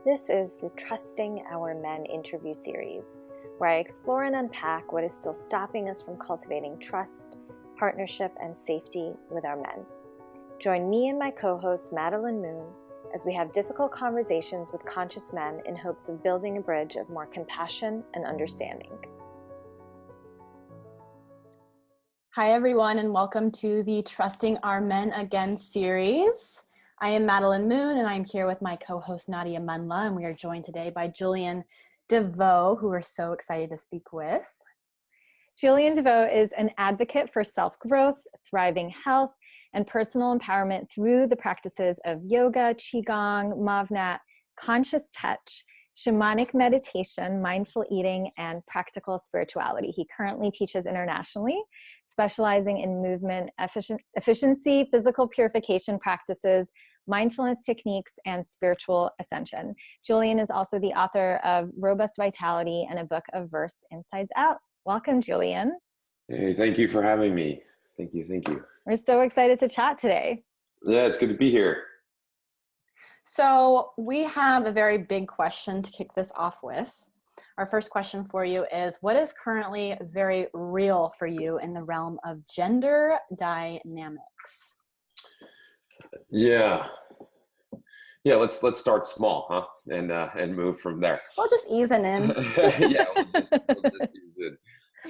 This is the Trusting Our Men interview series, where I explore and unpack what is still stopping us from cultivating trust, partnership, and safety with our men. Join me and my co-host Madelyn Moon as we have difficult conversations with conscious men in hopes of building a bridge of more compassion and understanding. Hi, everyone, and welcome to the Trusting Our Men Again series. I am Madelyn Moon, and I'm here with my co-host Nadia Munla, and we are joined today by JULIAN DEVOE, who we're so excited to speak with. JULIAN DEVOE is an advocate for self-growth, thriving health, and personal empowerment through the practices of yoga, qigong, mavnat, conscious touch, shamanic meditation, mindful eating, and practical spirituality. He currently teaches internationally, specializing in movement efficiency, physical purification practices, mindfulness techniques, and spiritual ascension. JULIAN is also the author of Robust Vitality and a book of Verse Insides Out. Welcome, JULIAN. Hey, thank you for having me. Thank you. We're so excited to chat today. Yeah, it's good to be here. So we have a very big question to kick this off with. Our first question for you is, what is currently very real for you in the realm of gender dynamics? Yeah. Let's start small, huh? And move from there. Well, just easing in. Yeah, we'll just ease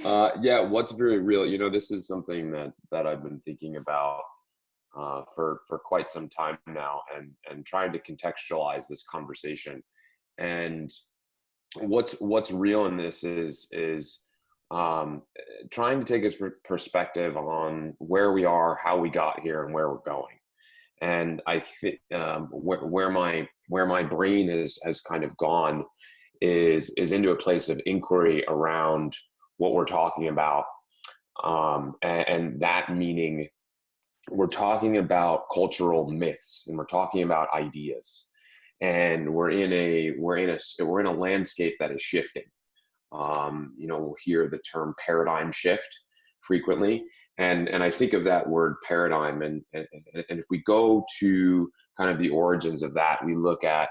in. What's very real? You know, this is something that I've been thinking about for quite some time now, and trying to contextualize this conversation. And what's real in this is trying to take a perspective on where we are, how we got here, and where we're going. And I think where my brain has kind of gone is into a place of inquiry around what we're talking about, and that meaning we're talking about cultural myths, and we're talking about ideas, and we're in a landscape that is shifting. We'll hear the term paradigm shift frequently, and I think of that word paradigm, and if we go to kind of the origins of that, we look at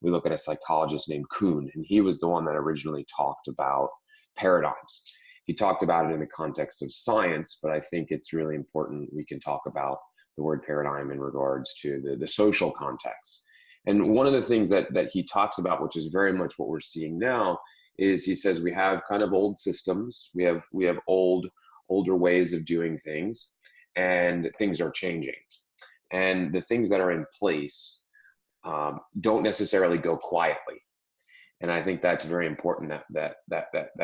a psychologist named Kuhn, and he was the one that originally talked about paradigms. He talked about it in the context of science, but I think it's really important we can talk about the word paradigm in regards to the social context. And one of the things that he talks about, which is very much what we're seeing now, is he says we have kind of old systems, we have older ways of doing things, and things are changing. And the things that are in place don't necessarily go quietly. And I think that's very important that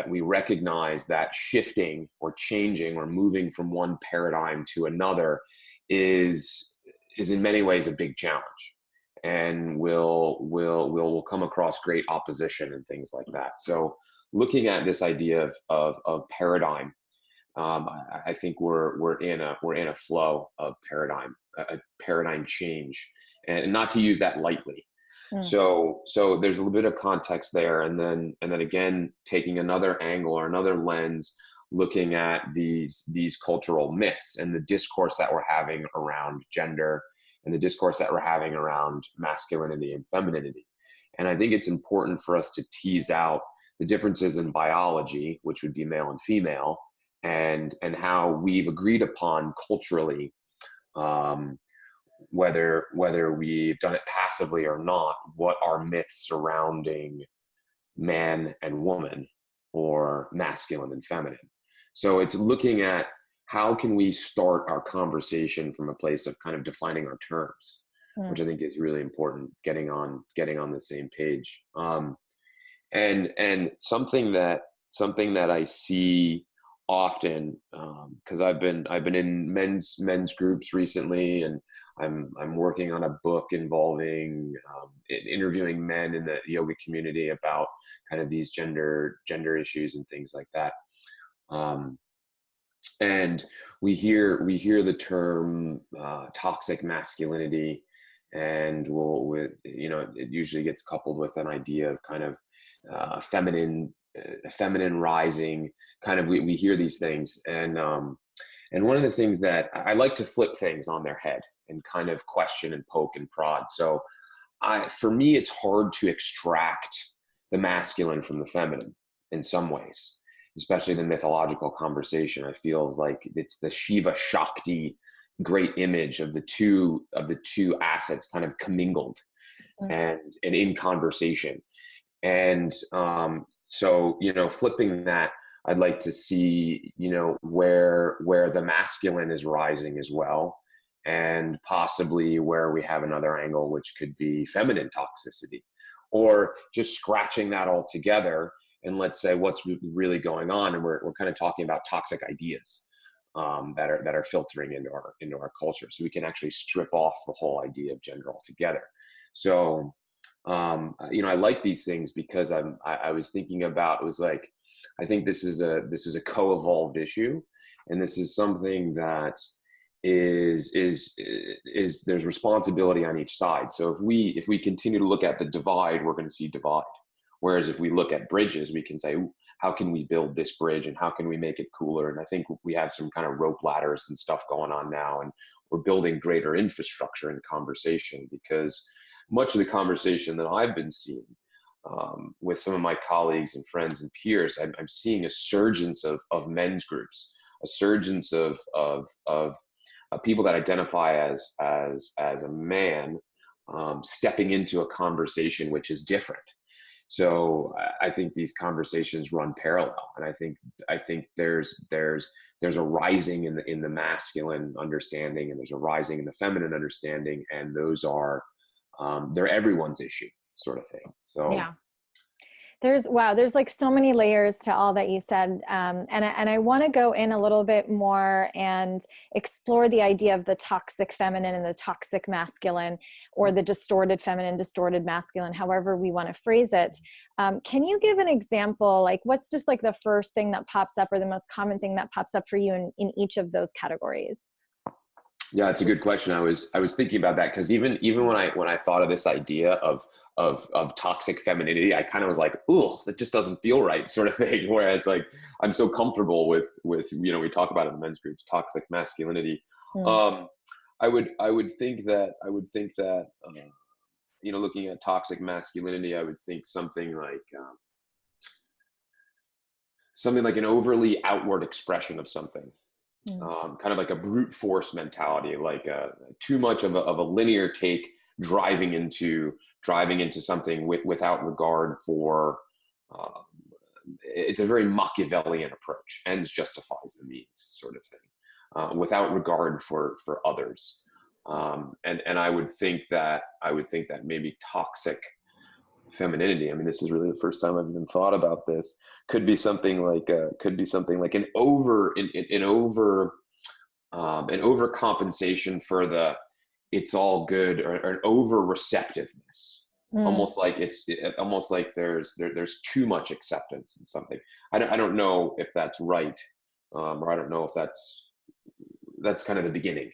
we recognize that shifting or changing or moving from one paradigm to another is in many ways a big challenge, and will come across great opposition and things like that. So looking at this idea of paradigm, I think we're in a flow of a paradigm change, and not to use that lightly. So there's a little bit of context there, and then again, taking another angle or another lens, looking at these cultural myths and the discourse that we're having around gender, and the discourse that we're having around masculinity and femininity. And I think it's important for us to tease out the differences in biology, which would be male and female, and how we've agreed upon culturally, whether we've done it passively or not, what are myths surrounding man and woman, or masculine and feminine. So it's looking at how can we start our conversation from a place of kind of defining our terms, which I think is really important, getting on the same page. And something that I see often, because I've been in men's groups recently, and I'm working on a book involving interviewing men in the yoga community about kind of these gender issues and things like that. And we hear the term toxic masculinity, and it usually gets coupled with an idea of kind of feminine rising. Kind of we hear these things, and one of the things that I like to flip things on their head and kind of question and poke and prod. So for me, it's hard to extract the masculine from the feminine in some ways, especially the mythological conversation. I feel like it's the Shiva Shakti great image of the two assets kind of commingled and in conversation. And so, flipping that, I'd like to see, where the masculine is rising as well, and possibly where we have another angle, which could be feminine toxicity, or just scratching that all together. And let's say what's really going on. And we're kind of talking about toxic ideas that are filtering into our culture. So we can actually strip off the whole idea of gender altogether. So, I like these things because I was thinking about, it was like, I think this is a co-evolved issue, and this is something that is there's responsibility on each side. So if we continue to look at the divide, we're going to see divide. Whereas if we look at bridges, we can say, how can we build this bridge and how can we make it cooler? And I think we have some kind of rope ladders and stuff going on now, and we're building greater infrastructure in conversation, because much of the conversation that I've been seeing with some of my colleagues and friends and peers, I'm seeing a surgence of men's groups, a surgence of people that identify as a man stepping into a conversation which is different. So I think these conversations run parallel, and I think there's a rising in the masculine understanding, and there's a rising in the feminine understanding, and those are they're everyone's issue, sort of thing. So yeah. There's like so many layers to all that you said. And I want to go in a little bit more and explore the idea of the toxic feminine and the toxic masculine, or the distorted feminine, distorted masculine, however we want to phrase it. Can you give an example? Like, what's just like the first thing that pops up, or the most common thing that pops up for you in each of those categories? Yeah, it's a good question. I was thinking about that, because even when I thought of this idea of toxic femininity, I kind of was like, ooh, that just doesn't feel right, sort of thing. Whereas like, I'm so comfortable with, we talk about it in the men's groups, toxic masculinity. I would think that, looking at toxic masculinity, I would think something like an overly outward expression of something. Kind of like a brute force mentality, like too much of a linear take, driving into something without regard for. It's a very Machiavellian approach. Ends justifies the means, sort of thing, without regard for others. And I would think that maybe toxic femininity, I mean, this is really the first time I've even thought about this, could be something like an overcompensation for the it's all good, or an over receptiveness. Almost like almost like there's too much acceptance in something. I don't know if that's right, or I don't know if that's kind of the beginning.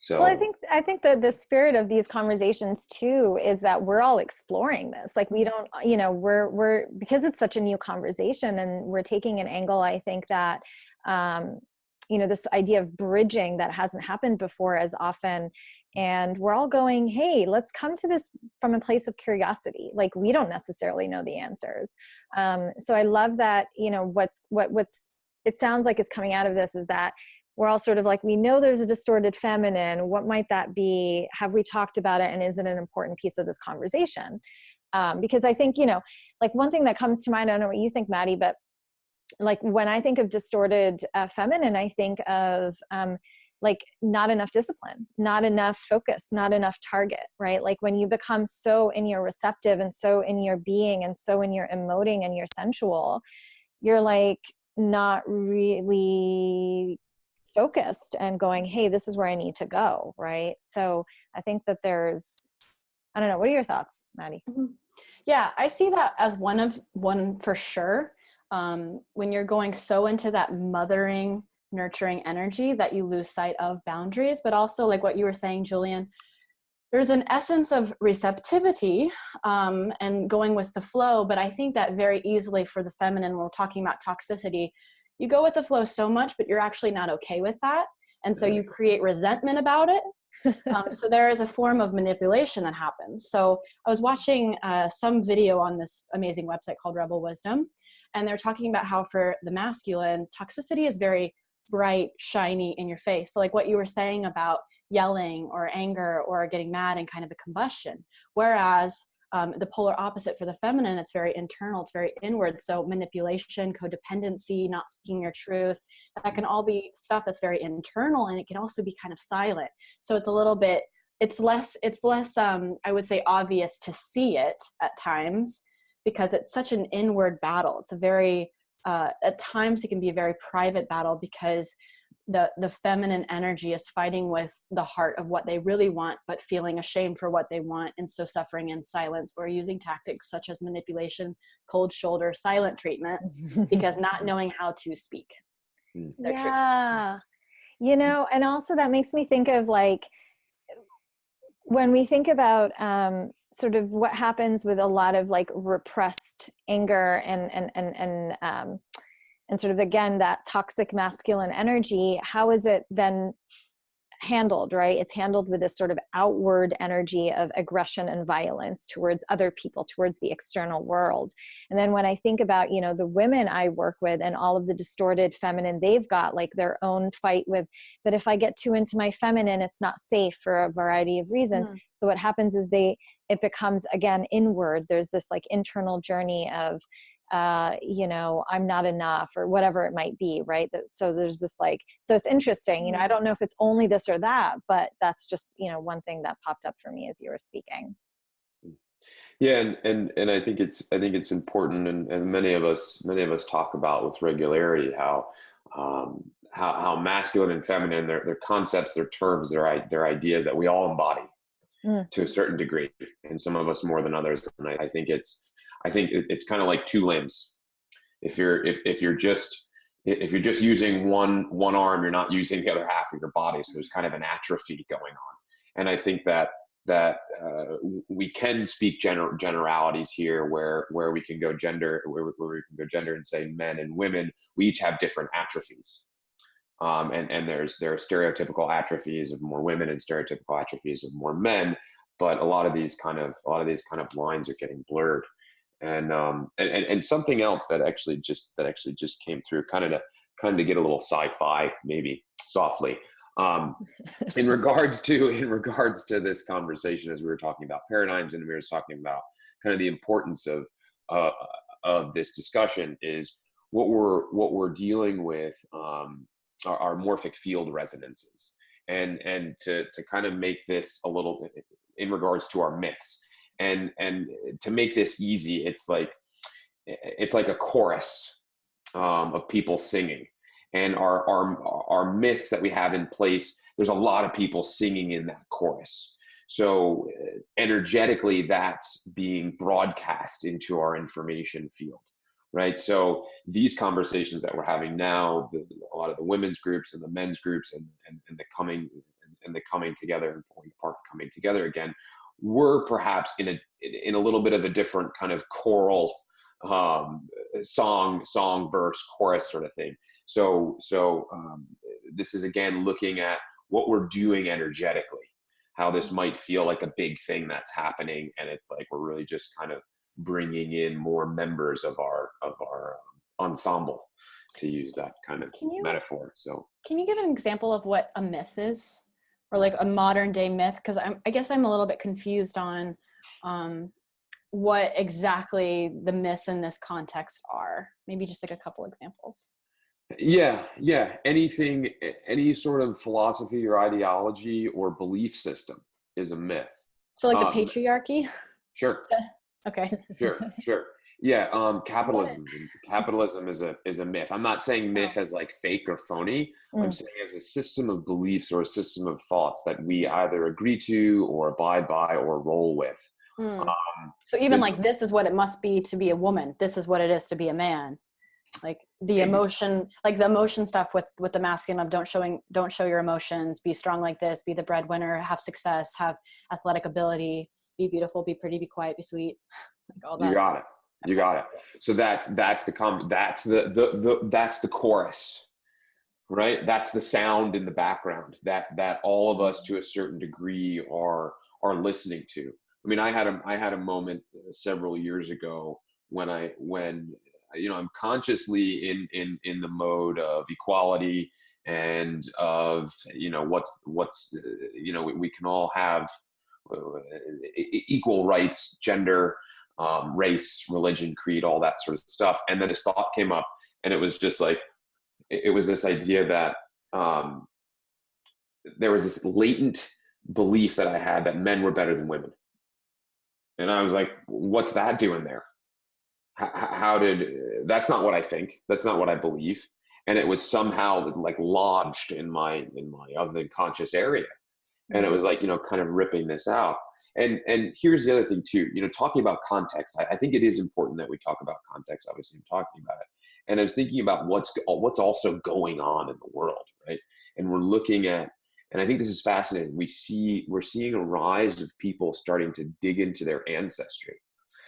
So, well, I think that the spirit of these conversations too is that we're all exploring this. Like, we don't, we're because it's such a new conversation, and we're taking an angle, I think, that, this idea of bridging that hasn't happened before as often. And we're all going, hey, let's come to this from a place of curiosity. Like, we don't necessarily know the answers. So I love that, what's it sounds like is coming out of this is that we're all sort of like, we know there's a distorted feminine. What might that be? Have we talked about it? And is it an important piece of this conversation? Because I think, like, one thing that comes to mind, I don't know what you think, Maddie, but like, when I think of distorted feminine, I think of like, not enough discipline, not enough focus, not enough target, right? Like, when you become so in your receptive, and so in your being, and so in your emoting and your sensual, you're like not really focused and going, hey, this is where I need to go, right? So I think that I don't know, what are your thoughts, Maddie? Yeah, I see that as one for sure. When you're going so into that mothering, nurturing energy that you lose sight of boundaries, but also, like what you were saying, Julian, there's an essence of receptivity and going with the flow. But I think that very easily for the feminine, when we're talking about toxicity, you go with the flow so much, but you're actually not okay with that. And so you create resentment about it. So there is a form of manipulation that happens. So I was watching some video on this amazing website called Rebel Wisdom, and they're talking about how for the masculine, toxicity is very bright, shiny in your face. So like what you were saying about yelling or anger or getting mad and kind of a combustion. Whereas the polar opposite for the feminine, it's very internal, it's very inward. So manipulation, codependency, not speaking your truth, that can all be stuff that's very internal, and it can also be kind of silent. So it's a little bit, it's less I would say obvious to see it at times, because it's such an inward battle. It's a very, at times it can be a very private battle, because the feminine energy is fighting with the heart of what they really want, but feeling ashamed for what they want, and so suffering in silence, or using tactics such as manipulation, cold shoulder, silent treatment, because not knowing how to speak. Yeah. You know, and also that makes me think of like, when we think about sort of what happens with a lot of like repressed anger and sort of, again, that toxic masculine energy, how is it then handled, right? It's handled with this sort of outward energy of aggression and violence towards other people, towards the external world. And then when I think about, you know, the women I work with and all of the distorted feminine, they've got like their own fight with, but if I get too into my feminine, it's not safe for a variety of reasons. So what happens is it becomes, again, inward. There's this like internal journey of, you know, I'm not enough, or whatever it might be, right? So there's this like, so it's interesting, you know, I don't know if it's only this or that, but that's just, you know, one thing that popped up for me as you were speaking. Yeah, and I think it's important, and many of us talk about with regularity how masculine and feminine, their concepts, their terms, their ideas that we all embody to a certain degree, and some of us more than others. And I think it's kind of like two limbs. If you're just using one arm, you're not using the other half of your body. So there's kind of an atrophy going on. And I think that we can speak generalities here, where we can go gender, where we can go gender and say men and women, we each have different atrophies. And there are stereotypical atrophies of more women and stereotypical atrophies of more men. But a lot of these kind of lines are getting blurred. And something else that actually just came through, kind of get a little sci-fi, maybe softly, in regards to this conversation, as we were talking about paradigms, and we were talking about kind of the importance of this discussion, is what we're dealing with are morphic field resonances, and to kind of make this a little in regards to our myths. And to make this easy, it's like a chorus of people singing, and our myths that we have in place. There's a lot of people singing in that chorus, so energetically, that's being broadcast into our information field, right? So these conversations that we're having now, a lot of the women's groups and the men's groups, and the coming together and pulling apart, coming together again, we're perhaps in a little bit of a different kind of choral song verse chorus sort of thing. So this is, again, looking at what we're doing energetically, how this might feel like a big thing that's happening, and it's like we're really just kind of bringing in more members of our ensemble, to use that kind of metaphor. So can you give an example of what a myth is? Or like a modern day myth, because I guess I'm a little bit confused on what exactly the myths in this context are. Maybe just like a couple examples. Yeah. Any sort of philosophy or ideology or belief system is a myth. So like the patriarchy? Sure. Okay. Sure. Yeah. Capitalism is a myth. I'm not saying myth as like fake or phony. I'm saying as a system of beliefs or a system of thoughts that we either agree to or abide by or roll with. So even like, this is what it must be to be a woman. This is what it is to be a man. Like the emotion, stuff with the masculine of don't show your emotions, be strong like this, be the breadwinner, have success, have athletic ability, be beautiful, be pretty, be quiet, be sweet, like all that. You got it. So that's the chorus right? That's the sound in the background that all of us to a certain degree are listening to. I mean, I had a moment several years ago when I'm consciously in the mode of equality and of what's we can all have equal rights, gender, race, religion, creed, all that sort of stuff. And then this thought came up, and it was just like, it was this idea that there was this latent belief that I had that men were better than women. And I was like, what's that doing there? That's not what I think. That's not what I believe. And it was somehow like lodged in my unconscious area. And it was like, kind of ripping this out. And here's the other thing too, talking about context. I think it is important that we talk about context. Obviously, I'm talking about it. And I was thinking about what's also going on in the world, right? And we're looking at, and I think this is fascinating. We're seeing a rise of people starting to dig into their ancestry.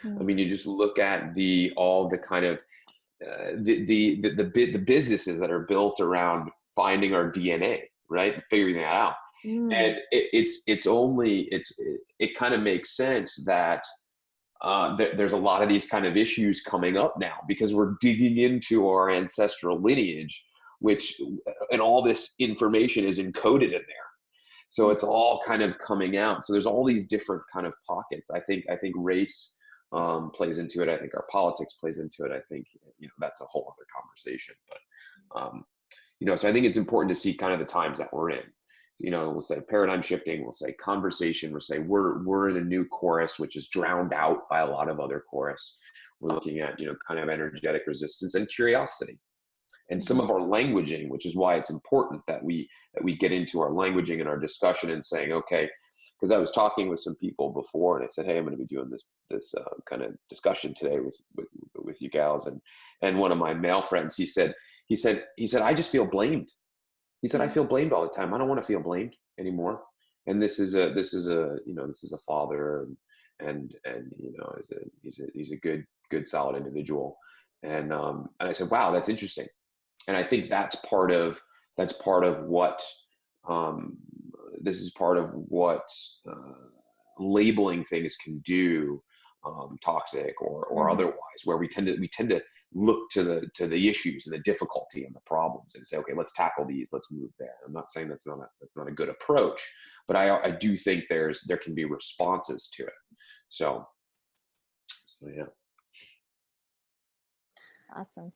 I mean, you just look at all the kind of the businesses that are built around finding our DNA, right? Figuring that out. And it kind of makes sense that there's a lot of these kind of issues coming up now because we're digging into our ancestral lineage, and all this information is encoded in there. So it's all kind of coming out. So there's all these different kind of pockets. I think race plays into it. I think our politics plays into it. I think, that's a whole other conversation, but, so I think it's important to see kind of the times that we're in. We'll say paradigm shifting, we'll say conversation, we'll say we're in a new chorus, which is drowned out by a lot of other chorus. We're looking at, kind of energetic resistance and curiosity. And some of our languaging, which is why it's important that we get into our languaging and our discussion and saying, okay, because I was talking with some people before and I said, hey, I'm going to be doing this kind of discussion today with you gals. And one of my male friends, he said, I just feel blamed. He said, I feel blamed all the time. I don't want to feel blamed anymore. And this is a father and he's a good, solid individual. And I said, wow, that's interesting. And I think that's part of what, this is part of what labeling things can do, toxic or otherwise, where we tend to look to the issues and the difficulty and the problems and say, okay, let's tackle these, let's move there. I'm not saying that's not a good approach, but I do think there can be responses to it. So yeah. Awesome.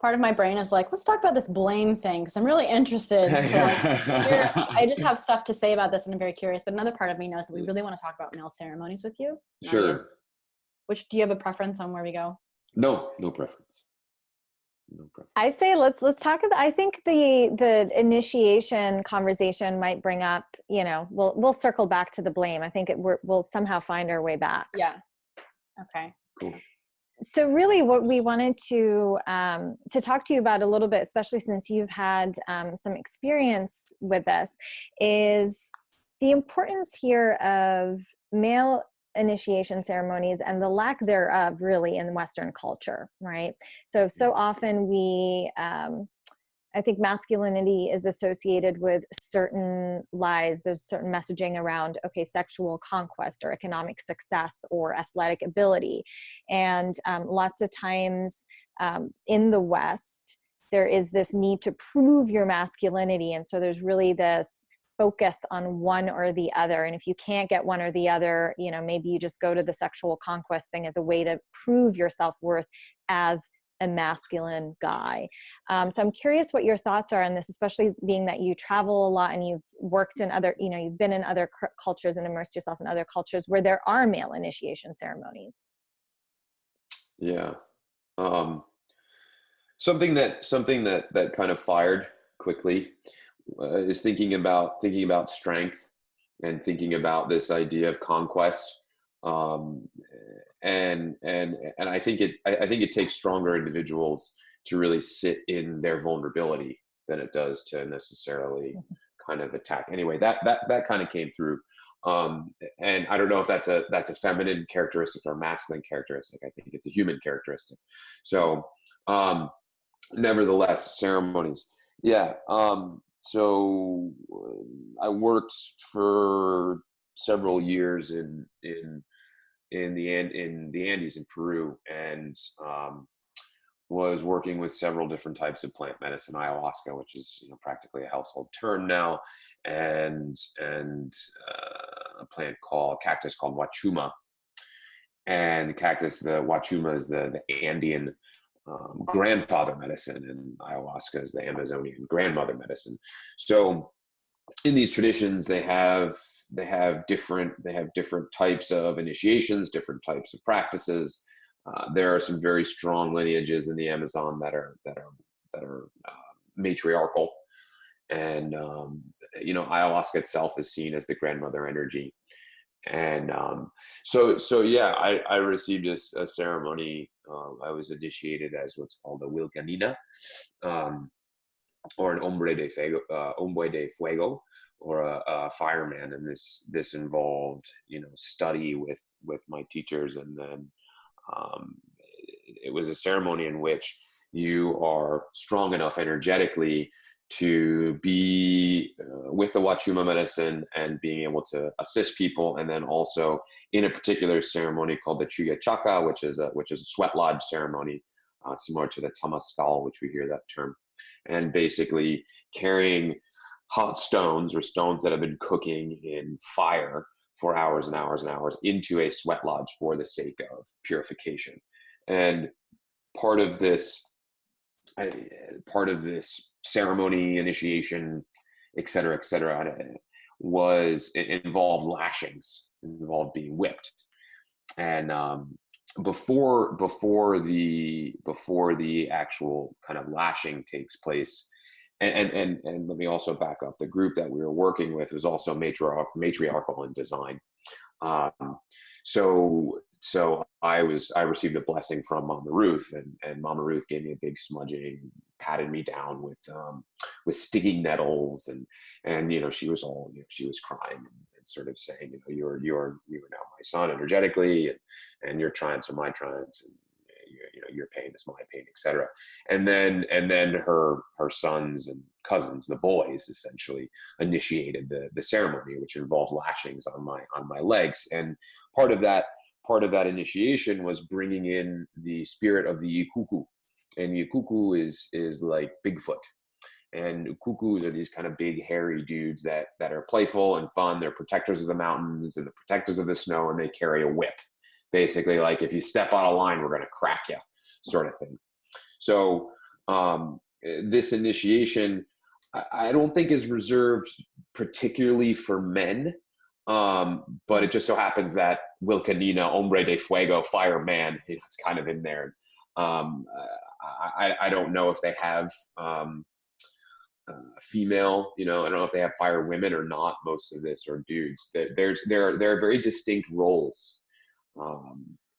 Part of my brain is like, let's talk about this blame thing because I'm really interested to hear. I just have stuff to say about this and I'm very curious. But another part of me knows that we really want to talk about male ceremonies with you. Sure. Do you have a preference on where we go? No preference. No preference. I say let's talk about. I think the initiation conversation might bring up. We'll circle back to the blame. I think we'll somehow find our way back. Yeah. Okay. Cool. So really what we wanted to talk to you about a little bit, especially since you've had some experience with this, is the importance here of male initiation ceremonies and the lack thereof really in Western culture, right? So often I think masculinity is associated with certain lies. There's certain messaging around, okay, sexual conquest or economic success or athletic ability. And lots of times in the West, there is this need to prove your masculinity. And so there's really this focus on one or the other. And if you can't get one or the other, maybe you just go to the sexual conquest thing as a way to prove your self-worth as a masculine guy. So I'm curious what your thoughts are on this, especially being that you travel a lot and you've worked in other, you've been in other cultures and immersed yourself in other cultures where there are male initiation ceremonies. Yeah. Something that kind of fired quickly is thinking about strength and thinking about this idea of conquest. And I think it takes stronger individuals to really sit in their vulnerability than it does to necessarily kind of attack. Anyway, that kind of came through. And I don't know if that's a feminine characteristic or a masculine characteristic. I think it's a human characteristic. So nevertheless, ceremonies. Yeah. So I worked for several years in the Andes in Peru, and was working with several different types of plant medicine, ayahuasca, which is practically a household term now, and a plant called cactus called wachuma. And the wachuma is the Andean grandfather medicine, and ayahuasca is the Amazonian grandmother medicine. So in these traditions, they have different types of initiations, different types of practices. There are some very strong lineages in the Amazon that are matriarchal, and ayahuasca itself is seen as the grandmother energy. And so yeah, I received a ceremony. I was initiated as what's called a Wilcanina, or an hombre de fuego, or a fireman. And this involved study with my teachers, and then it was a ceremony in which you are strong enough energetically to be with the wachuma medicine and being able to assist people. And then also in a particular ceremony called the Chuya Chaka, which is a sweat lodge ceremony, similar to the Tamaskal, which we hear that term. And basically carrying hot stones, or stones that have been cooking in fire for hours and hours and hours, into a sweat lodge for the sake of purification. And part of this ceremony, initiation, et cetera, it involved lashings, involved being whipped. And before the actual kind of lashing takes place, and let me also back up, the group that we were working with was also matriarchal in design. So I received a blessing from Mama Ruth, and Mama Ruth gave me a big smudging, patted me down with stinging nettles, and she was she was crying and sort of saying, you're now my son energetically, and your triumphs are my triumphs, and your pain is my pain, etc. And then her sons and cousins, the boys, essentially initiated the ceremony, which involved lashings on my legs. And part of that initiation was bringing in the spirit of the Ikuku. And Ikuku is like Bigfoot. And Ukukus are these kind of big, hairy dudes that are playful and fun. They're protectors of the mountains and the protectors of the snow, and they carry a whip. Basically, like, if you step out of line, we're going to crack you, sort of thing. So this initiation, I don't think is reserved particularly for men, but it just so happens that Wilcanina, hombre de fuego, fireman, it's kind of in there. I don't know if they have female, I don't know if they have fire women or not. Most of this are dudes. There are very distinct roles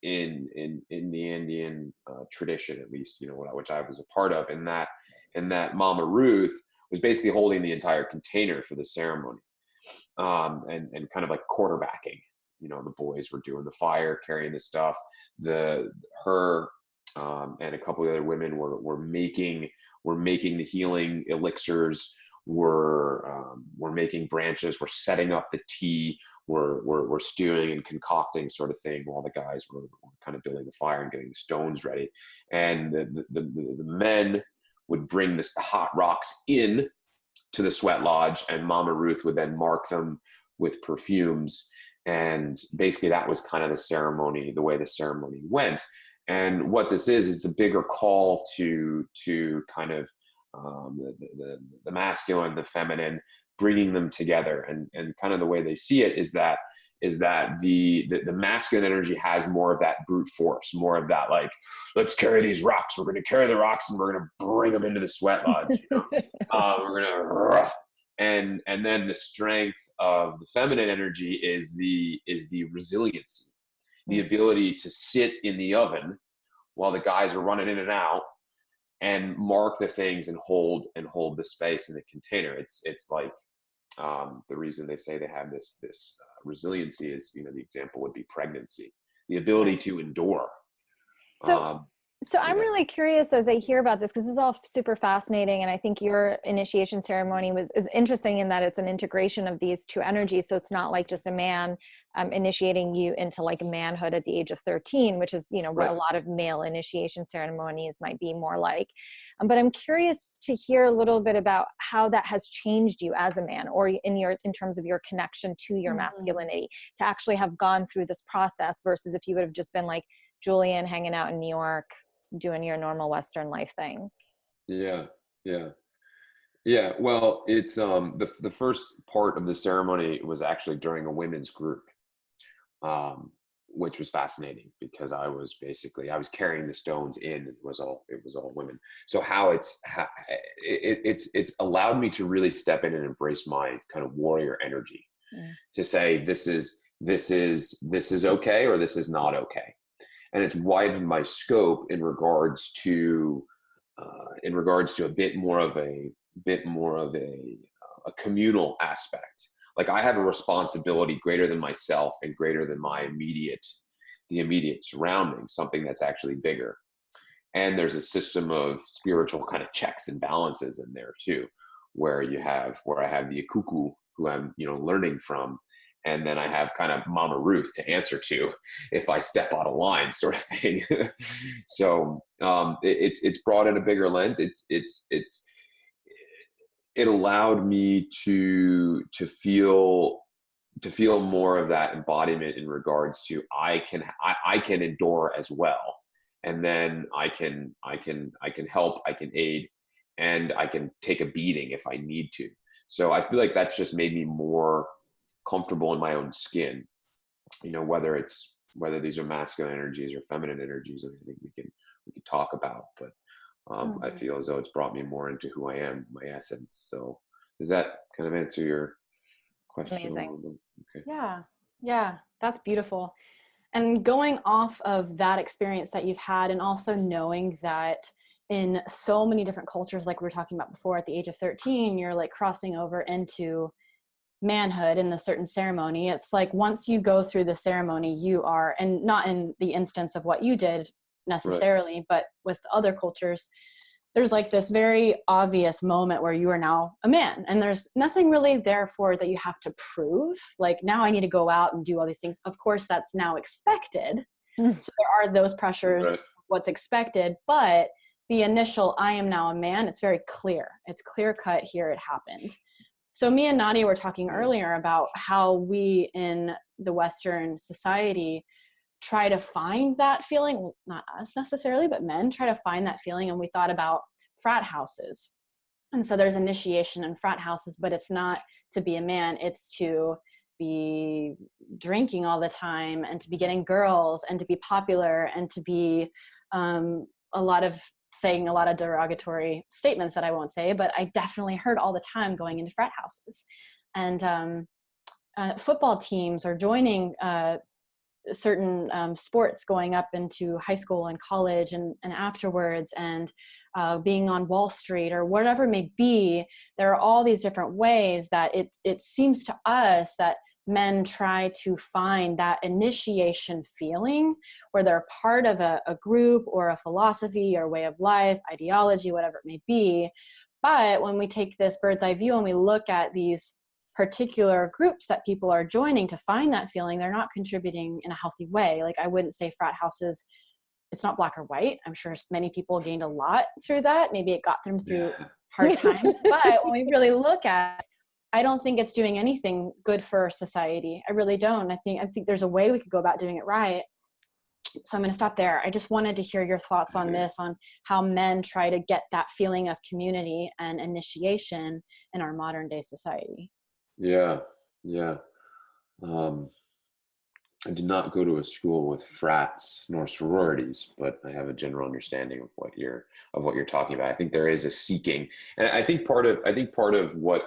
in the Andean tradition, at least, which I was a part of, and that Mama Ruth was basically holding the entire container for the ceremony, and kind of like quarterbacking. The boys were doing the fire, carrying the stuff. Her and a couple of other women were making the healing elixirs. We're making branches. We're setting up the tea. We're stewing and concocting, sort of thing, while the guys were kind of building the fire and getting the stones ready. And the men would bring the hot rocks in to the sweat lodge, and Mama Ruth would then mark them with perfumes. And basically that was kind of the way the ceremony went. And what this is, it's a bigger call to kind of the masculine, the feminine, bringing them together. And kind of the way they see it is that the masculine energy has more of that brute force, more of that, like, let's carry these rocks. We're going to carry the rocks and we're going to bring them into the sweat lodge. We're going to, and then the strength of the feminine energy is the resiliency, the ability to sit in the oven while the guys are running in and out and mark the things and hold the space in the container. It's like, the reason they say they have this resiliency is, the example would be pregnancy, the ability to endure. So So I'm really curious as I hear about this, because this is all super fascinating. And I think your initiation ceremony is interesting in that it's an integration of these two energies. So it's not like just a man initiating you into like manhood at the age of 13, which is, what Right. a lot of male initiation ceremonies might be more like. But I'm curious to hear a little bit about how that has changed you as a man, or in terms of your connection to your masculinity, to actually have gone through this process versus if you would have just been like Julian hanging out in New York, doing your normal Western life thing. Yeah. Yeah. Yeah. Well, it's the first part of the ceremony was actually during a women's group, um, which was fascinating because I was carrying the stones in. It was all women. So it's allowed me to really step in and embrace my kind of warrior energy, to say this is okay, or this is not okay. And it's widened my scope in regards to a bit more of a communal aspect. Like, I have a responsibility greater than myself and greater than the immediate surroundings, something that's actually bigger. And there's a system of spiritual kind of checks and balances in there too, where I have the Akuku, who I'm learning from, and then I have kind of Mama Ruth to answer to if I step out of line, sort of thing. So it's brought in a bigger lens. It allowed me to feel more of that embodiment in regards to I can endure as well, and then I can help, I can aid, and I can take a beating if I need to. So I feel like that's just made me more comfortable in my own skin. Whether these are masculine energies or feminine energies, I think we can talk about, but I feel as though it's brought me more into who I am, my essence. So does that kind of answer your question? Amazing. Okay. Yeah, that's beautiful. And going off of that experience that you've had, and also knowing that in so many different cultures, like we were talking about before, at the age of 13, you're like crossing over into manhood in a certain ceremony. It's like once you go through the ceremony, you are, and not in the instance of what you did necessarily, right, but with other cultures, there's like this very obvious moment where you are now a man, and there's nothing really therefore that you have to prove. Like, now I need to go out and do all these things. Of course, that's now expected. So there are those pressures, right, what's expected, but the initial, I am now a man, it's very clear. It's clear cut here, it happened. So me and Nadia were talking earlier about how we in the Western society try to find that feeling. Well, not us necessarily, but men try to find that feeling. And we thought about frat houses. And so there's initiation in frat houses, but it's not to be a man, it's to be drinking all the time and to be getting girls and to be popular and to be saying a lot of derogatory statements that I won't say, but I definitely heard all the time going into frat houses. And football teams are joining certain sports, going up into high school and college and afterwards, and being on Wall Street or whatever it may be. There are all these different ways that it seems to us that men try to find that initiation feeling where they're part of a group or a philosophy or way of life, ideology, whatever it may be. But when we take this bird's eye view and we look at these particular groups that people are joining to find that feeling, they're not contributing in a healthy way. Like, I wouldn't say frat houses, it's not black or white. I'm sure many people gained a lot through that. Maybe it got them through hard times. But when we really look at it, I don't think it's doing anything good for society. I really don't. I think there's a way we could go about doing it right. So I'm going to stop there. I just wanted to hear your thoughts on this, on how men try to get that feeling of community and initiation in our modern day society. Yeah. I did not go to a school with frats nor sororities, but I have a general understanding of what you're talking about. I think there is a seeking, and I think part of what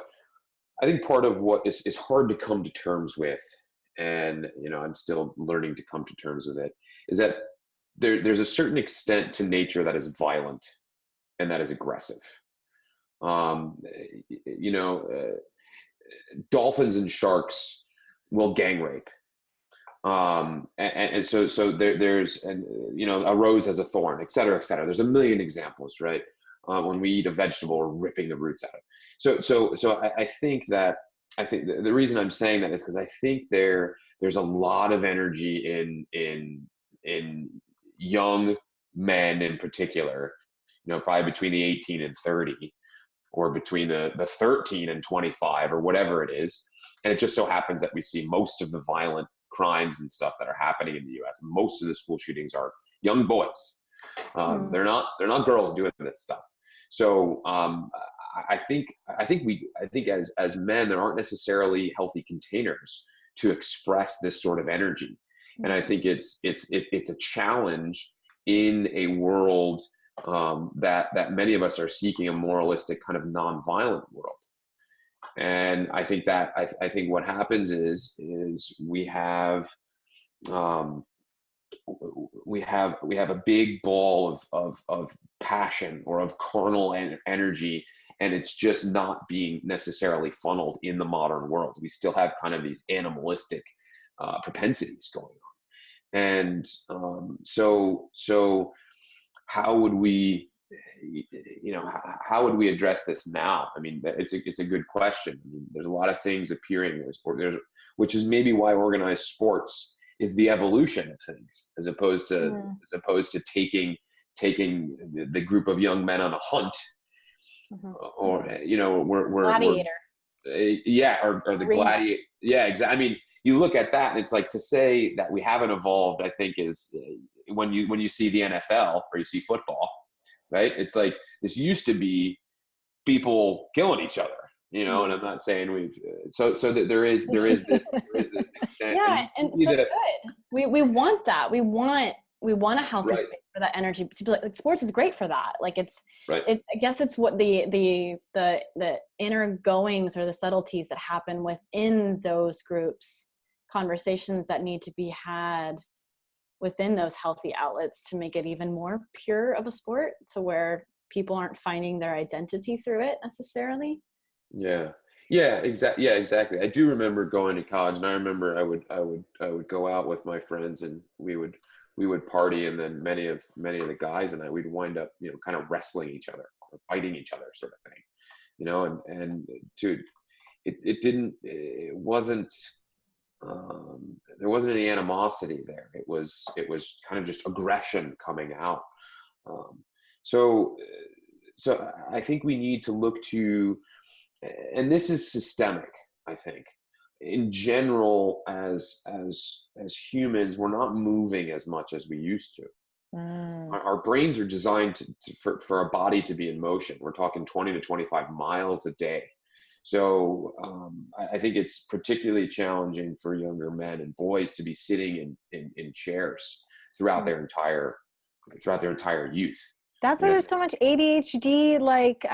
is hard to come to terms with, and I'm still learning to come to terms with it, is that there's a certain extent to nature that is violent and that is aggressive. Dolphins and sharks will gang rape. So there's, and a rose has a thorn, et cetera, et cetera. There's a million examples, right? When we eat a vegetable, we're ripping the roots out. So I think the reason I'm saying that is because I think there's a lot of energy in young men in particular, probably between the 18 and 30, or between the 13 and 25, or whatever it is. And it just so happens that we see most of the violent crimes and stuff that are happening in the US. Most of the school shootings are young boys. They're not girls doing this stuff. So I think as men, there aren't necessarily healthy containers to express this sort of energy. And I think it's a challenge in a world that many of us are seeking a moralistic kind of nonviolent world. And I think what happens is we have a big ball of passion or of carnal energy, and it's just not being necessarily funneled in the modern world. We still have kind of these animalistic propensities going on. And so how would we address this now? I mean, it's a good question. I mean, there's a lot of things appearing in the sport. Which is maybe why organized sports is the evolution of things, as opposed to taking the group of young men on a hunt, or we're gladiator. Or the gladiator. Yeah, exactly. I mean, you look at that, and it's like, to say that we haven't evolved, I think, is when you see the NFL or you see football, right? It's like, this used to be people killing each other, and I'm not saying so that there is this extent. Yeah, and so that's good. We want that. We want a healthy space for that energy to be like sports is great for that. Like it's right. I guess it's what the inner goings or the subtleties that happen within those groups, conversations that need to be had within those healthy outlets to make it even more pure of a sport, to where people aren't finding their identity through it necessarily. Yeah, exactly. I do remember going to college, and I remember I would go out with my friends, and we would party, and then many of the guys and we'd wind up kind of wrestling each other, or fighting each other, sort of thing, and it wasn't there wasn't any animosity there. It was kind of just aggression coming out. So I think we need to look to, and this is systemic, I think, in general, as humans, we're not moving as much as we used to. Our brains are designed for a body to be in motion. We're talking 20 to 25 miles a day. So I think it's particularly challenging for younger men and boys to be sitting in chairs throughout their entire youth. That's why there's so much ADHD, like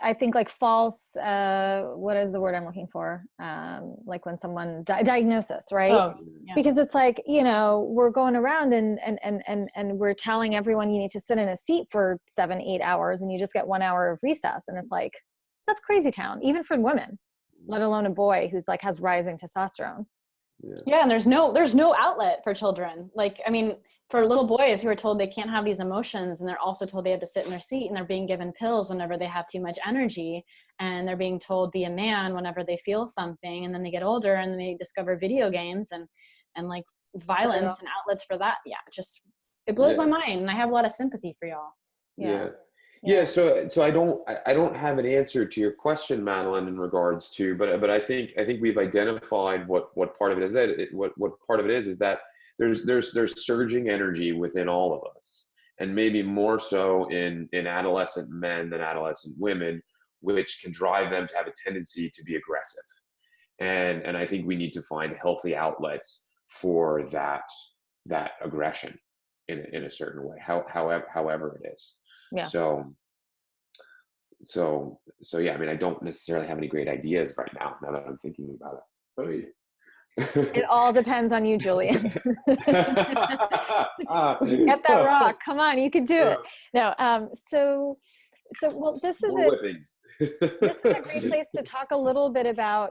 I think like false, what is the word I'm looking for? Like when someone diagnosis, right? Oh, yeah. Because it's like, we're going around and we're telling everyone you need to sit in a seat for 7-8 hours and you just get 1 hour of recess. And it's like, that's crazy town, even for women, let alone a boy who's like has rising testosterone. Yeah. And there's no outlet for children. Like, I mean, for little boys who are told they can't have these emotions, and they're also told they have to sit in their seat, and they're being given pills whenever they have too much energy, and they're being told be a man whenever they feel something, and then they get older and they discover video games and like violence and outlets for that. Yeah, just it blows my mind, and I have a lot of sympathy for y'all. Yeah. So I don't have an answer to your question, Madelyn, in regards to, but I think we've identified what part of it is. What part of it is that there's surging energy within all of us, and maybe more so in adolescent men than adolescent women, which can drive them to have a tendency to be aggressive. And I think we need to find healthy outlets for that aggression in a certain way, however it is. Yeah. So yeah, I mean, I don't necessarily have any great ideas right now that I'm thinking about it. Oh, yeah. It all depends on you, Julian. Get that rock. Come on, you can do it. No, so well, this is more whippings. This is a great place to talk a little bit about,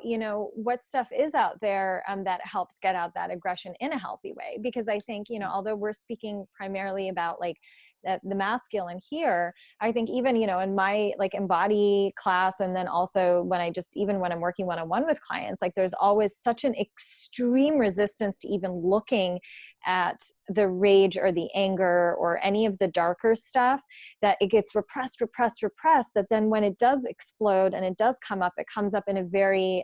what stuff is out there that helps get out that aggression in a healthy way. Because I think, although we're speaking primarily about like the masculine here, I think even, in my like embody class, and then also even when I'm working one-on-one with clients, like there's always such an extreme resistance to even looking at the rage or the anger or any of the darker stuff, that it gets repressed, that then when it does explode and it does come up, it comes up in a very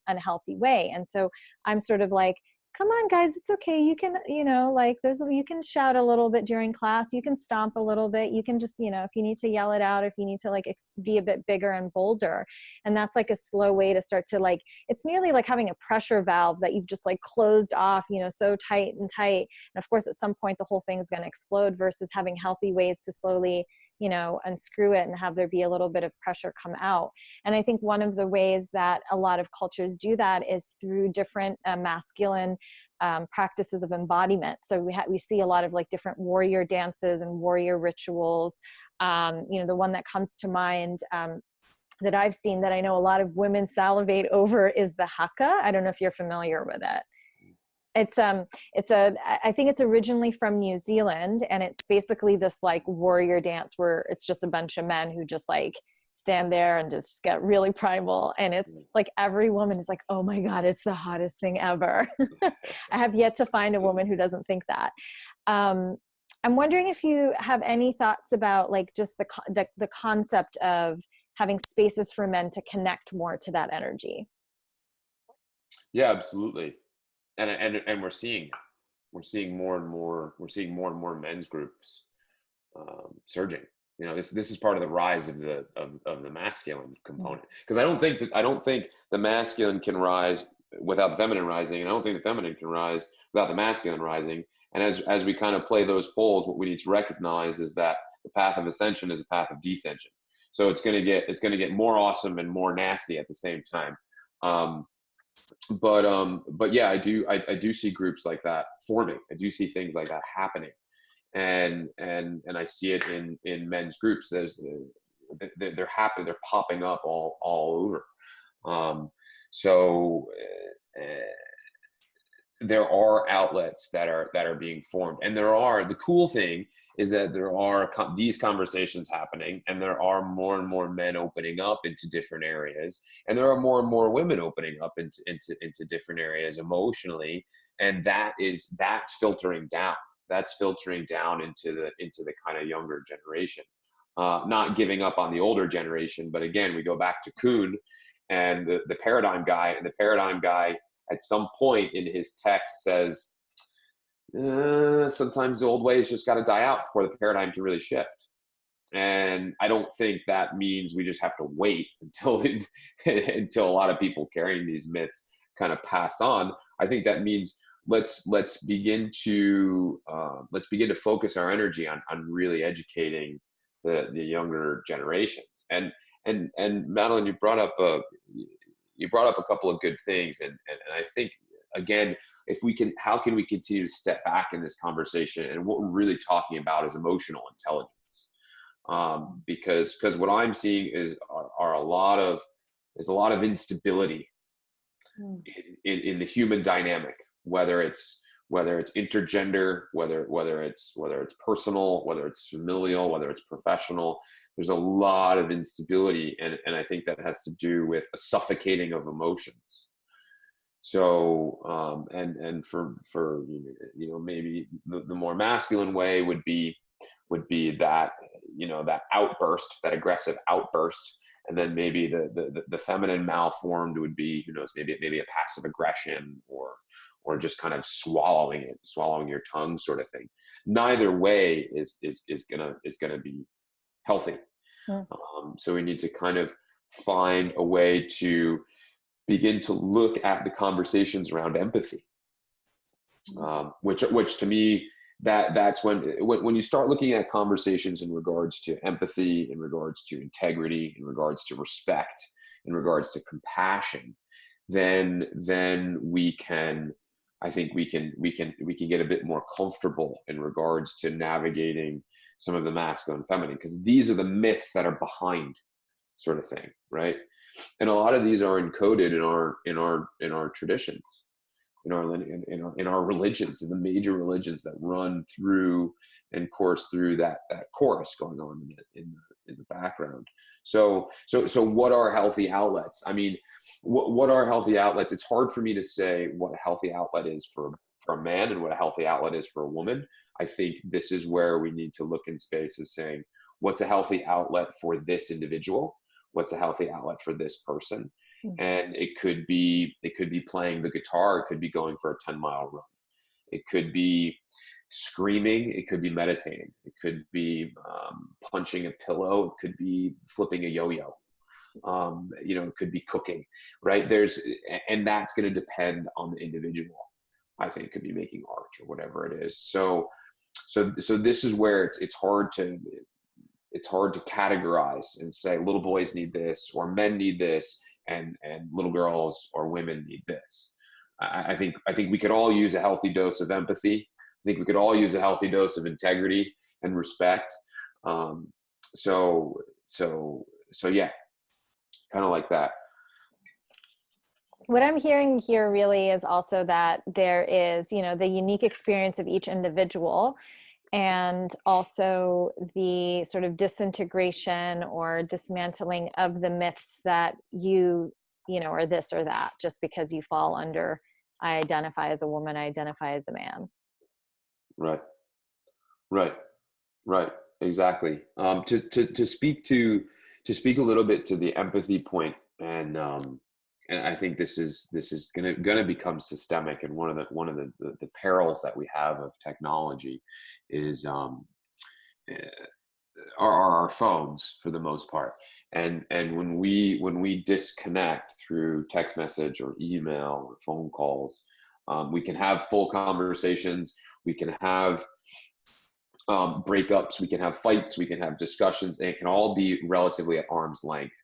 unhealthy way. And so I'm sort of like, come on guys, it's okay. You can, you can shout a little bit during class, you can stomp a little bit, you can just, if you need to yell it out, if you need to like be a bit bigger and bolder. And that's like a slow way to start to like, it's nearly like having a pressure valve that you've just like closed off, so tight and tight. And of course, at some point the whole thing is going to explode, versus having healthy ways to slowly, unscrew it and have there be a little bit of pressure come out. And I think one of the ways that a lot of cultures do that is through different masculine practices of embodiment. So we see a lot of like different warrior dances and warrior rituals. The one that comes to mind that I've seen that I know a lot of women salivate over is the haka. I don't know if you're familiar with it. I think it's originally from New Zealand, and it's basically this like warrior dance where it's just a bunch of men who just like stand there and just get really primal. And it's like every woman is like, oh my God, it's the hottest thing ever. I have yet to find a woman who doesn't think that. I'm wondering if you have any thoughts about like just the concept of having spaces for men to connect more to that energy. Yeah, absolutely. And we're seeing more and more men's groups surging. This is part of the rise of the masculine component, because I don't think the masculine can rise without the feminine rising, and I don't think the feminine can rise without the masculine rising. And as we kind of play those poles, what we need to recognize is that the path of ascension is a path of descension. So it's going to get more awesome and more nasty at the same time. But yeah, I do see groups like that forming. I do see things like that happening, and I see it in men's groups. They're happening. They're popping up all over. So there are outlets that are being formed, and the cool thing is that there are these conversations happening, and there are more and more men opening up into different areas, and there are more and more women opening up into different areas emotionally, and that's filtering down. That's filtering down into the kind of younger generation. Not giving up on the older generation, but again, we go back to Kuhn and the paradigm guy, and the paradigm guy at some point in his text says, sometimes the old ways just got to die out before the paradigm can really shift. And I don't think that means we just have to wait until a lot of people carrying these myths kind of pass on. I think that means let's begin to focus our energy on really educating the younger generations. And Madelyn, you brought up a couple of good things, and I think, again, how can we continue to step back in this conversation? And what we're really talking about is emotional intelligence, because what I'm seeing is a lot of instability in the human dynamic, whether it's intergender, whether it's personal, whether it's familial, whether it's professional. There's a lot of instability, and I think that has to do with a suffocating of emotions. So, and for maybe the more masculine way would be that, that outburst, that aggressive outburst, and then maybe the feminine malformed would be, who knows, maybe a passive aggression or just kind of swallowing your tongue sort of thing. Neither way is gonna be healthy. So we need to kind of find a way to begin to look at the conversations around empathy, which to me, that's when you start looking at conversations in regards to empathy, in regards to integrity, in regards to respect, in regards to compassion, then I think we can get a bit more comfortable in regards to navigating some of the masculine and feminine, because these are the myths that are behind sort of thing, right? And a lot of these are encoded in our traditions, in our religions, in the major religions that run through and course through that chorus going on in the background. So what are healthy outlets? I mean, what are healthy outlets? It's hard for me to say what a healthy outlet is for a man and what a healthy outlet is for a woman. I think this is where we need to look in space of saying, what's a healthy outlet for this individual? What's a healthy outlet for this person? And it could be playing the guitar. It could be going for a 10-mile run. It could be screaming. It could be meditating. It could be punching a pillow. It could be flipping a yo-yo. It could be cooking, right? And that's going to depend on the individual. I think it could be making art or whatever it is. So this is where it's hard to categorize and say little boys need this or men need this and little girls or women need this. I think we could all use a healthy dose of empathy. I think we could all use a healthy dose of integrity and respect. So yeah, kind of like that. What I'm hearing here really is also that there is, the unique experience of each individual, and also the sort of disintegration or dismantling of the myths that you are this or that just because you fall under, I identify as a woman, I identify as a man. Right. Exactly. To speak a little bit to the empathy point, and I think this is gonna become systemic, and one of the perils that we have of technology is our phones for the most part, and when we disconnect through text message or email or phone calls, we can have full conversations, we can have breakups, we can have fights, we can have discussions, and it can all be relatively at arm's length.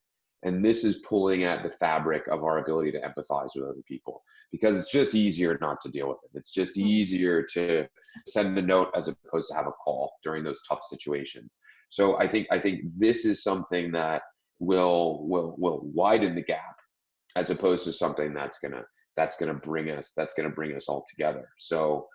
And this is pulling at the fabric of our ability to empathize with other people, because it's just easier not to deal with it. It's just easier to send a note as opposed to have a call during those tough situations. So I think this is something that will widen the gap, as opposed to something that's gonna bring us all together. So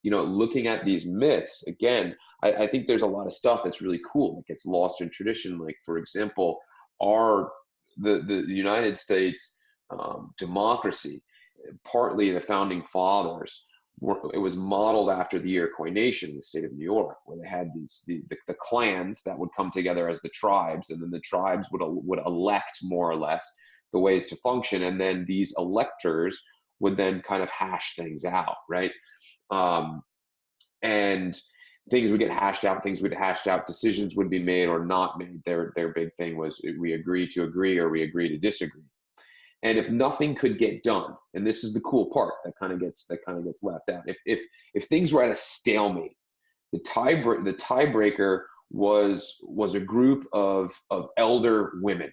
looking at these myths again, I think there's a lot of stuff that's really cool that gets lost in tradition. Like, for example, the United States democracy, partly the founding fathers, it was modeled after the Iroquois Nation in the state of New York, where they had the clans that would come together as the tribes, and then the tribes would elect more or less the ways to function, and then these electors would then kind of hash things out, right? And things would get hashed out, decisions would be made or not made. Their big thing was, we agree to agree or we agree to disagree. And if nothing could get done, and this is the cool part that kind of gets left out, if things were at a stalemate, the tiebreaker was a group of elder women.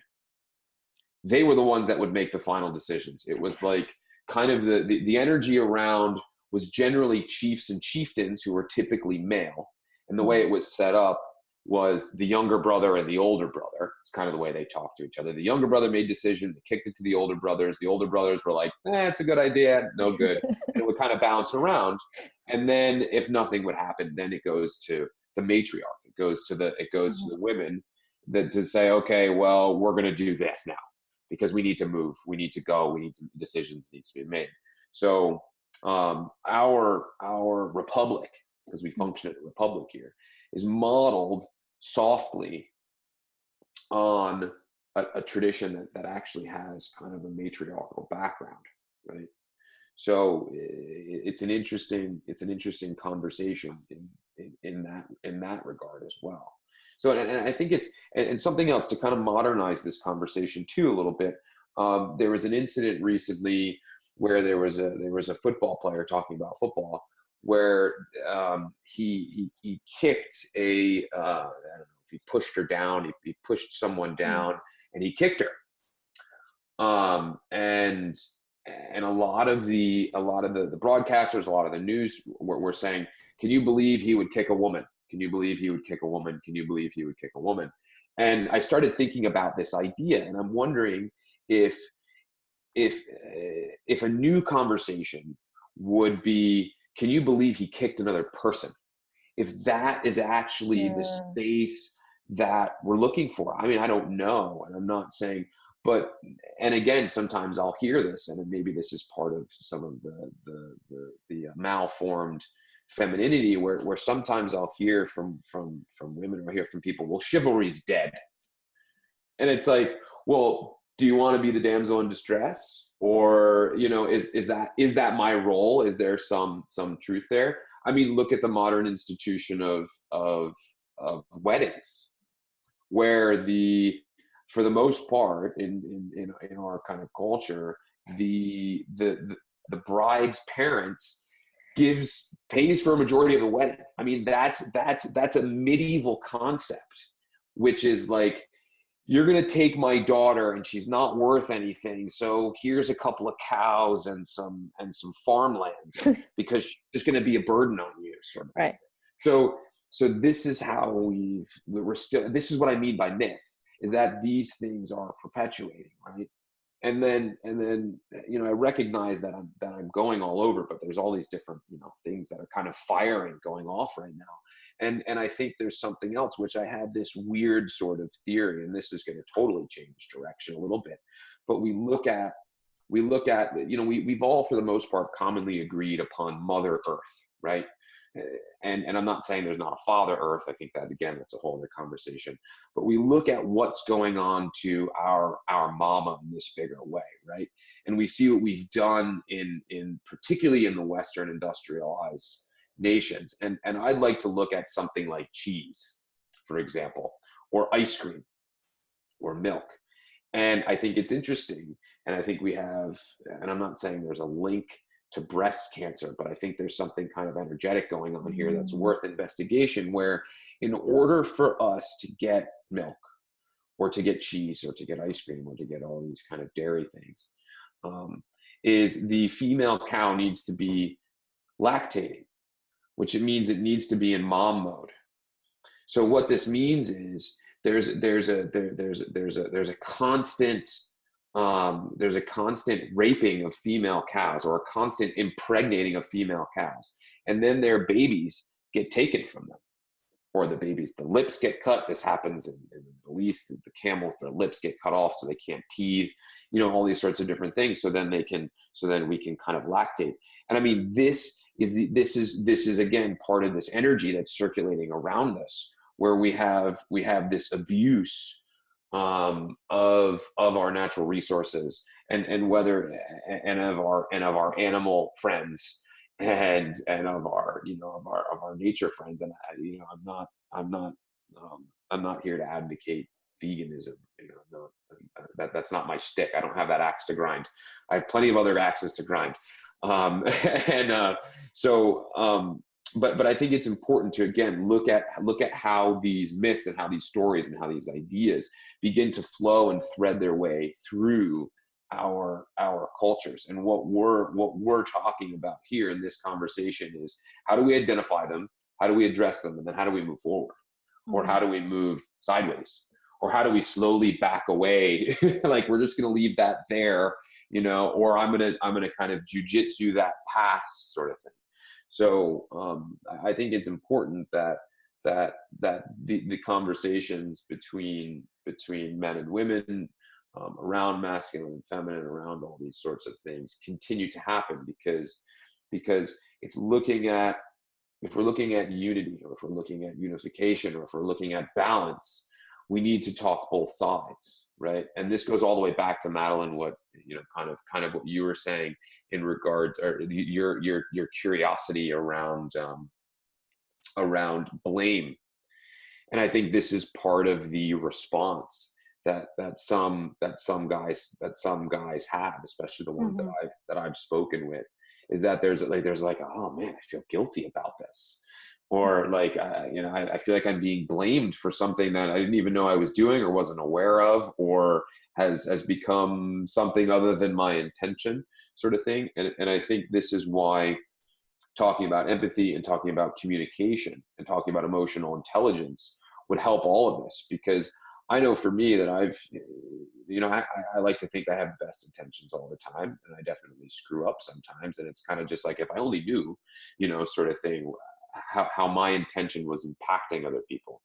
They were the ones that would make the final decisions. It was like kind of the energy around was generally chiefs and chieftains who were typically male. And the way it was set up was the younger brother and the older brother. It's kind of the way they talked to each other. The younger brother made decision, they kicked it to the older brothers. The older brothers were like, it's a good idea, no good. And it would kind of bounce around. And then if nothing would happen, then it goes to the matriarch. It goes to the women to say, okay, well, we're going to do this now because we need to move, we need to go, decisions need to be made. So our republic, because we function as a republic here, is modeled softly on a tradition that actually has kind of a matriarchal background, right? So it's an interesting conversation in that regard as well. So and I think it's something else to kind of modernize this conversation too a little bit. There was an incident recently where there was a football player talking about football, where he kicked I don't know if he pushed her down, he pushed someone down, and he kicked her. And a lot of the broadcasters, a lot of the news were saying, can you believe he would kick a woman? Can you believe he would kick a woman? Can you believe he would kick a woman? And I started thinking about this idea, and I'm wondering if a new conversation would be, can you believe he kicked another person? If that is actually the space that we're looking for. I mean, I don't know, and I'm not saying, but, and again, sometimes I'll hear this, and maybe this is part of some of the malformed femininity, where sometimes I'll hear from women, or hear from people, well, chivalry's dead. And it's like, well, do you want to be the damsel in distress? Or, you know, is that my role? Is there some truth there? I mean, look at the modern institution of weddings, where for the most part in our kind of culture, the bride's parents pays for a majority of the wedding. I mean, that's a medieval concept, which is like, you're going to take my daughter and she's not worth anything, so here's a couple of cows and some farmland because she's just going to be a burden on you, sort of. Right. So this is how this is what I mean by myth, is that these things are perpetuating, right? And then you know, I recognize that I'm going all over, but there's all these different, you know, things that are kind of going off right now. And I think there's something else, which I had this weird sort of theory, and this is going to totally change direction a little bit. But we look at, you know, we've all, for the most part, commonly agreed upon Mother Earth, right? And I'm not saying there's not a Father Earth. I think that, again, that's a whole other conversation. But we look at what's going on to our mama in this bigger way, right? And we see what we've done in particularly in the Western industrialized nations. And I'd like to look at something like cheese, for example, or ice cream or milk. And I think it's interesting. And I think we have, and I'm not saying there's a link to breast cancer, but I think there's something kind of energetic going on here that's worth investigation, where in order for us to get milk or to get cheese or to get ice cream or to get all these kind of dairy things, is the female cow needs to be lactating, which it means it needs to be in mom mode. So what this means is there's a constant raping of female cows, or a constant impregnating of female cows, and then their babies get taken from them, or the lips get cut. This happens in the Middle East. The camels, their lips get cut off so they can't teeth, you know, all these sorts of different things. So then we can kind of lactate. And I mean, this is again part of this energy that's circulating around us, where we have this abuse of our natural resources and of our animal friends and of our, you know, of our nature friends. And you know, I'm not here to advocate veganism. You know, that's not my shtick. I don't have that axe to grind. I have plenty of other axes to grind. But I think it's important to, again, look at how these myths and how these stories and how these ideas begin to flow and thread their way through our cultures. And what we're talking about here in this conversation is, how do we identify them? How do we address them? And then how do we move forward? Or how do we move sideways? Or how do we slowly back away? Like, we're just going to leave that there, you know, or I'm going to kind of jujitsu that past, sort of thing. So I think it's important that the conversations between men and women, around masculine and feminine, around all these sorts of things, continue to happen, because it's looking at, if we're looking at unity, or if we're looking at unification, or if we're looking at balance, we need to talk both sides, right? And this goes all the way back to, Madelyn, what, you know, kind of what you were saying in regards, or your curiosity around blame. And I think this is part of the response that some guys have, especially the ones that I've spoken with, is that there's like, oh man, I feel guilty about this. Or like, you know, I feel like I'm being blamed for something that I didn't even know I was doing or wasn't aware of, or has become something other than my intention, sort of thing. And I think this is why talking about empathy and talking about communication and talking about emotional intelligence would help all of this, because I know for me that I like to think I have best intentions all the time, and I definitely screw up sometimes. And it's kind of just like, if I only knew, sort of thing, how my intention was impacting other people,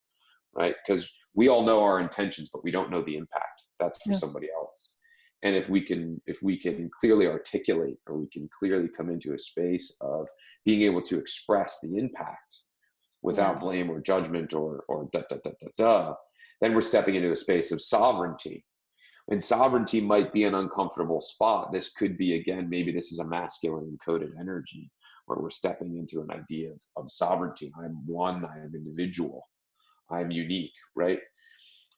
right? Because we all know our intentions, but we don't know the impact. That's for somebody else. And if we can clearly articulate, or we can clearly come into a space of being able to express the impact without blame or judgment or then we're stepping into a space of sovereignty. And sovereignty might be an uncomfortable spot. This could be, again, maybe this is a masculine encoded energy where we're stepping into an idea of sovereignty. I'm one, I am individual, I'm unique, right?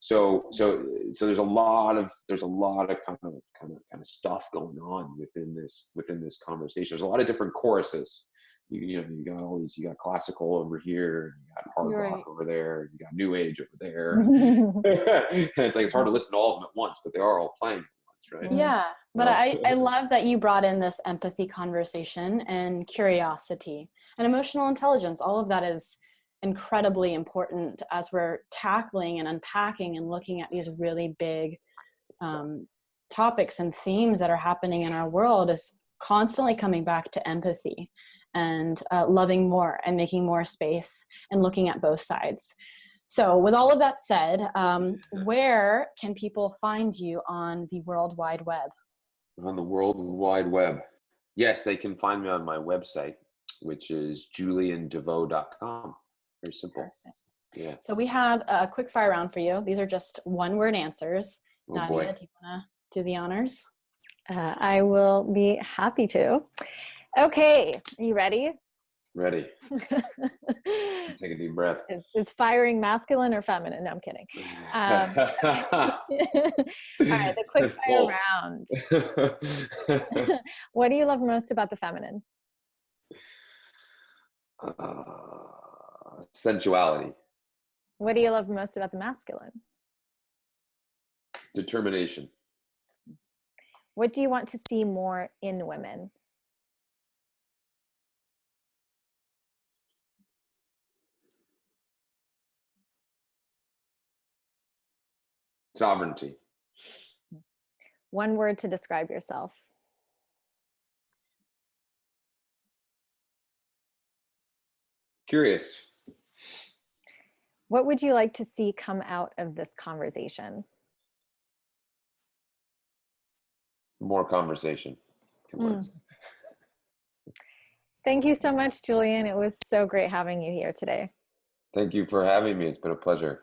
So there's a lot of kind of stuff going on within this conversation. There's a lot of different choruses. You got all these, you got classical over here, you got hard rock over there, you got new age over there. And it's like, it's hard to listen to all of them at once, but they are all playing at once, right? Yeah. But I love that you brought in this empathy conversation and curiosity and emotional intelligence. All of that is incredibly important as we're tackling and unpacking and looking at these really big topics and themes that are happening in our world, is constantly coming back to empathy and loving more and making more space and looking at both sides. So with all of that said, where can people find you on the World Wide Web? On the World Wide Web. Yes, they can find me on my website, which is JULIANDEVOE.com. Very simple. Perfect. Yeah. So we have a quick fire round for you. These are just one-word answers. Oh, Nadia, boy. do you want to do the honors? I will be happy to. Okay, are you ready? Ready. Take a deep breath. Is firing masculine or feminine? No, I'm kidding. All right, the quick fire round. What do you love most about the feminine? Sensuality. What do you love most about the masculine? Determination. What do you want to see more in women? Sovereignty. One word to describe yourself. Curious. What would you like to see come out of this conversation? More conversation. Thank you so much, Julian. It was so great having you here today. Thank you for having me. It's been a pleasure.